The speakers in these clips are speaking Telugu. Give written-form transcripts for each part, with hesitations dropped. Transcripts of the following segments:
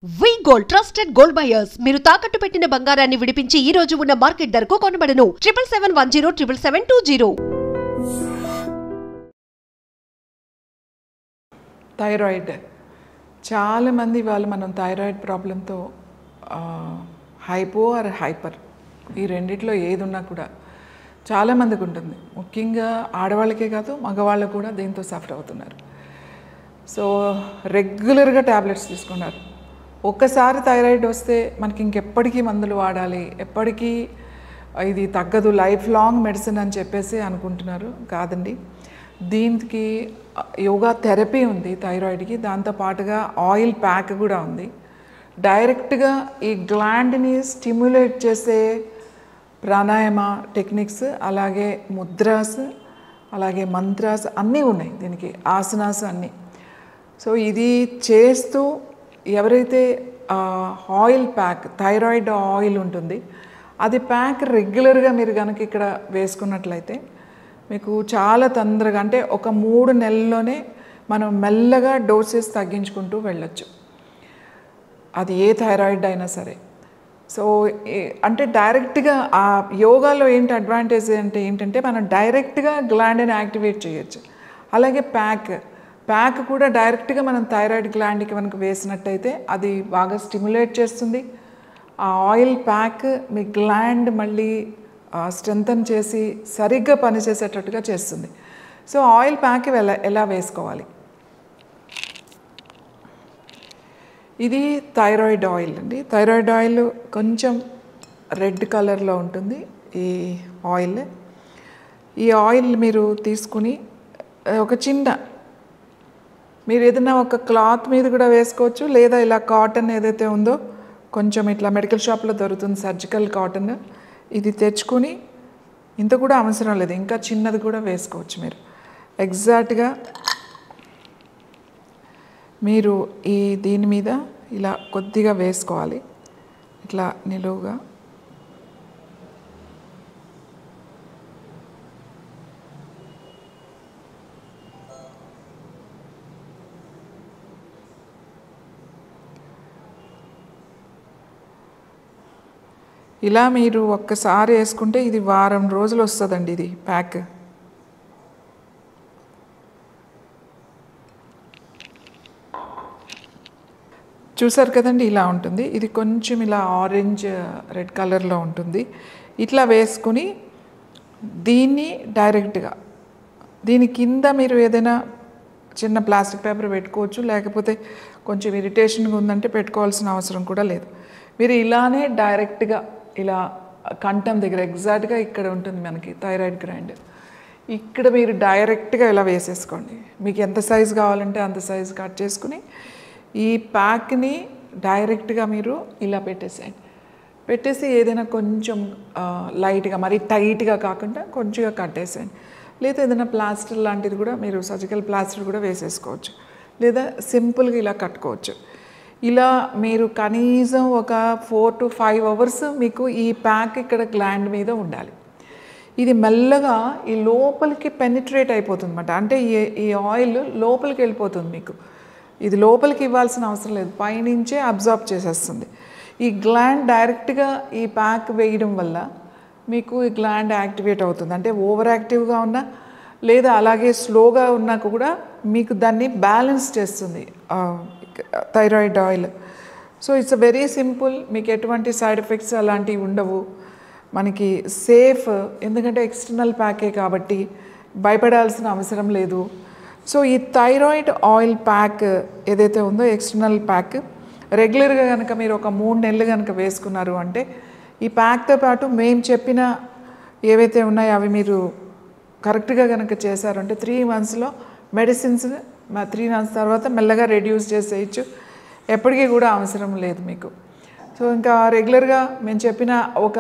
వి గోల్డ్ ట్రస్టెడ్ గోల్డ్ బయర్స్ మీరు తాకట్టు పెట్టిన బంగారాన్ని విడిపించి ఈ రోజు ఉన్న మార్కెట్ ధరకు కొనబడను 7771077720. థైరాయిడ్ చాలామంది వాళ్ళు మనం థైరాయిడ్ ప్రాబ్లంతో హైపో ఆర్ హైపర్ ఈ రెండిట్లో ఏది ఉన్నా కూడా చాలామందికి ఉంటుంది. ముఖ్యంగా ఆడవాళ్ళకే కాదు మగవాళ్ళు కూడా దీంతో సఫర్ అవుతున్నారు. సో రెగ్యులర్గా ట్యాబ్లెట్స్ తీసుకున్నారు. ఒక్కసారి థైరాయిడ్ వస్తే మనకి ఇంకెప్పటికీ మందులు వాడాలి, ఎప్పటికీ ఇది తగ్గదు, లైఫ్ లాంగ్ మెడిసిన్ అని చెప్పేసి అనుకుంటున్నారు. కాదండి, దీనికి యోగా థెరపీ ఉంది థైరాయిడ్కి, దాంతోపాటుగా ఆయిల్ ప్యాక్ కూడా ఉంది. డైరెక్ట్గా ఈ గ్లాండ్ని స్టిమ్యులేట్ చేసే ప్రాణాయామ టెక్నిక్స్, అలాగే ముద్రాస్, అలాగే మంత్రాస్ అన్నీ ఉన్నాయి దీనికి, ఆసనాస్ అన్నీ. సో ఇది చేస్తూ ఎవరైతే ఆయిల్ ప్యాక్, థైరాయిడ్ ఆయిల్ ఉంటుంది, అది ప్యాక్ రెగ్యులర్గా మీరు కనుక ఇక్కడ వేసుకున్నట్లయితే మీకు చాలా తొందరగా, అంటే ఒక 3 నెలల్లోనే మనం మెల్లగా డోసెస్ తగ్గించుకుంటూ వెళ్ళొచ్చు, అది ఏ థైరాయిడ్ అయినా సరే. సో అంటే డైరెక్ట్గా ఆ యోగాలో ఏంటి అడ్వాంటేజ్ అంటే ఏంటంటే మనం డైరెక్ట్గా గ్లాండ్ని యాక్టివేట్ చేయొచ్చు. అలాగే ప్యాక్ కూడా డైరెక్ట్గా మనం థైరాయిడ్ గ్లాండ్కి కనుక వేసినట్టయితే అది బాగా స్టిమ్యులేట్ చేస్తుంది. ఆ ఆయిల్ ప్యాక్ మీ గ్లాండ్ మళ్ళీ స్ట్రెంథన్ చేసి సరిగ్గా పనిచేసేటట్టుగా చేస్తుంది. సో ఆయిల్ ప్యాక్ ఎలా వేసుకోవాలి, ఇది థైరాయిడ్ ఆయిల్ అండి. థైరాయిడ్ ఆయిల్ కొంచెం రెడ్ కలర్లో ఉంటుంది ఈ ఆయిల్. ఈ ఆయిల్ మీరు తీసుకుని ఒక చిన్న, మీరు ఏదైనా ఒక క్లాత్ మీద కూడా వేసుకోవచ్చు, లేదా ఇలా కాటన్ ఏదైతే ఉందో కొంచెం ఇట్లా మెడికల్ షాప్లో దొరుకుతుంది సర్జికల్ కాటన్, ఇది తెచ్చుకొని, ఇంత కూడా అవసరం లేదు, ఇంకా చిన్నది కూడా వేసుకోవచ్చు మీరు. ఎగ్జాక్ట్గా మీరు ఈ దీని మీద ఇలా కొద్దిగా వేసుకోవాలి, ఇట్లా నిలువుగా. ఇలా మీరు ఒక్కసారి వేసుకుంటే ఇది వారం రోజులు వస్తుందండి ఇది ప్యాక్. చూసారు కదండి, ఇలా ఉంటుంది. ఇది కొంచెం ఇలా ఆరెంజ్ రెడ్ కలర్లో ఉంటుంది. ఇట్లా వేసుకుని దీన్ని డైరెక్ట్గా దీని కింద మీరు ఏదైనా చిన్న ప్లాస్టిక్ పేపర్ పెట్టుకోవచ్చు, లేకపోతే కొంచెం ఇరిటేషన్గా ఉందంటే పెట్టుకోవాల్సిన అవసరం కూడా లేదు. మీరు ఇలానే డైరెక్ట్గా ఇలా కంఠం దగ్గర, ఎగ్జాక్ట్గా ఇక్కడ ఉంటుంది మనకి థైరాయిడ్ గ్లాండ్, ఇక్కడ మీరు డైరెక్ట్గా ఇలా వేసేసుకోండి. మీకు ఎంత సైజు కావాలంటే అంత సైజు కట్ చేసుకుని ఈ ప్యాక్ని డైరెక్ట్గా మీరు ఇలా పెట్టేసి ఏదైనా కొంచెం లైట్గా, మరీ టైట్గా కాకుండా కొంచెంగా కట్టేసేయండి. లేదా ఏదైనా ప్లాస్టర్ లాంటిది కూడా మీరు సర్జికల్ ప్లాస్టర్ కూడా వేసేసుకోవచ్చు, లేదా సింపుల్గా ఇలా కట్టుకోవచ్చు. ఇలా మీరు కనీసం ఒక 4 to 5 అవర్స్ మీకు ఈ ప్యాక్ ఇక్కడ గ్లాండ్ మీద ఉండాలి. ఇది మెల్లగా ఈ లోపలికి పెనిట్రేట్ అయిపోతుంది అన్నమాట, అంటే ఈ ఆయిల్ లోపలికి వెళ్ళిపోతుంది. మీకు ఇది లోపలికి ఇవ్వాల్సిన అవసరం లేదు, పైనుంచే అబ్జార్బ్ చేసేస్తుంది. ఈ గ్లాండ్ డైరెక్ట్గా ఈ ప్యాక్ వేయడం వల్ల మీకు ఈ గ్లాండ్ యాక్టివేట్ అవుతుంది. అంటే ఓవర్ యాక్టివ్గా ఉన్నా లేదా అలాగే స్లోగా ఉన్నా కూడా మీకు దాన్ని బ్యాలెన్స్ చేస్తుంది thyroid oil. So it's very simple, మీకు ఎటువంటి సైడ్ ఎఫెక్ట్స్ అలాంటివి ఉండవు, మనకి సేఫ్, ఎందుకంటే ఎక్స్టర్నల్ ప్యాకే కాబట్టి భయపడాల్సిన అవసరం లేదు. సో ఈ థైరాయిడ్ ఆయిల్ ప్యాక్ ఏదైతే ఉందో ఎక్స్టర్నల్ ప్యాక్ రెగ్యులర్గా కనుక మీరు ఒక 3 నెలలు కనుక వేసుకున్నారు అంటే ఈ ప్యాక్తో పాటు మేము చెప్పిన ఏవైతే ఉన్నాయో అవి మీరు కరెక్ట్గా కనుక చేశారంటే 3 monthsలో మెడిసిన్స్ 3 months తర్వాత మెల్లగా రెడ్యూస్ చేసేయచ్చు, ఎప్పటికీ కూడా అవసరం లేదు మీకు. సో ఇంకా రెగ్యులర్గా మేము చెప్పిన ఒక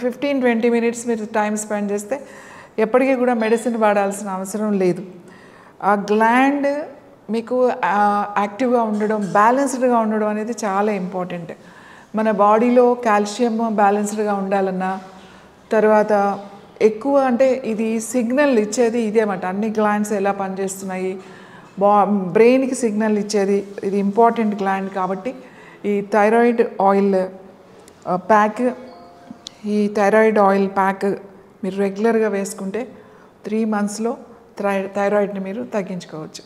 15-20 minutes మీరు టైం స్పెండ్ చేస్తే ఎప్పటికీ కూడా మెడిసిన్ వాడాల్సిన అవసరం లేదు. ఆ గ్లాండ్ మీకు యాక్టివ్గా ఉండడం, బ్యాలెన్స్డ్గా ఉండడం అనేది చాలా ఇంపార్టెంట్. మన బాడీలో కాల్షియం బ్యాలెన్స్డ్గా ఉండాలన్నా, తర్వాత ఎక్కువ అంటే ఇది సిగ్నల్ ఇచ్చేది ఇదేమాట, అన్ని గ్లాండ్స్ ఎలా పనిచేస్తున్నాయి, బ్రెయిన్కి సిగ్నల్ ఇచ్చేది ఇది ఇంపార్టెంట్ గ్లాండ్ కాబట్టి ఈ థైరాయిడ్ ఆయిల్ ప్యాక్, ఈ థైరాయిడ్ ఆయిల్ ప్యాక్ మీరు రెగ్యులర్గా వేసుకుంటే 3 monthsలో థైరాయిడ్ని మీరు తగ్గించుకోవచ్చు.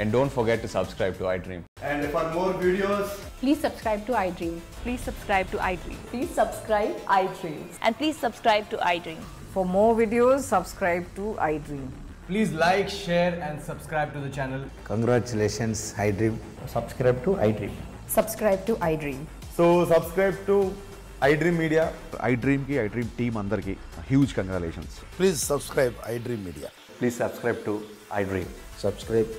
And don't forget to subscribe to iDream. And for more videos, Please subscribe to iDream. Please subscribe to iDream. Please subscribe iDream. And please subscribe to iDream. For more videos, subscribe to iDream. please like, share and subscribe to the channel. Congratulations, iDream. Subscribe to iDream. Subscribe to iDream. So subscribe to iDream Media. iDream ki iDream team andarki huge congratulations. Please subscribe iDream Media. Please subscribe to iDream. Subscribe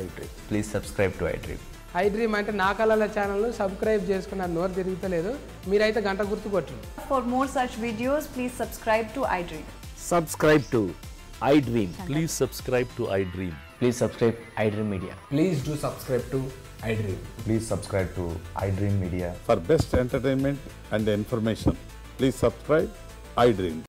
iDream. Please subscribe to iDream. iDream అంటే నా కళల ఛానల్ను సబ్స్క్రైబ్ చేసుకున్న నోరు తిరుగుతలేదు, మీరైతే గంట గుర్తు కొట్టండి. For more such videos, please subscribe to iDream. Subscribe to iDream. Please subscribe to iDream. Please subscribe iDream Media. Please do subscribe to iDream. Please subscribe to iDream Media. For best entertainment and information, please subscribe iDream.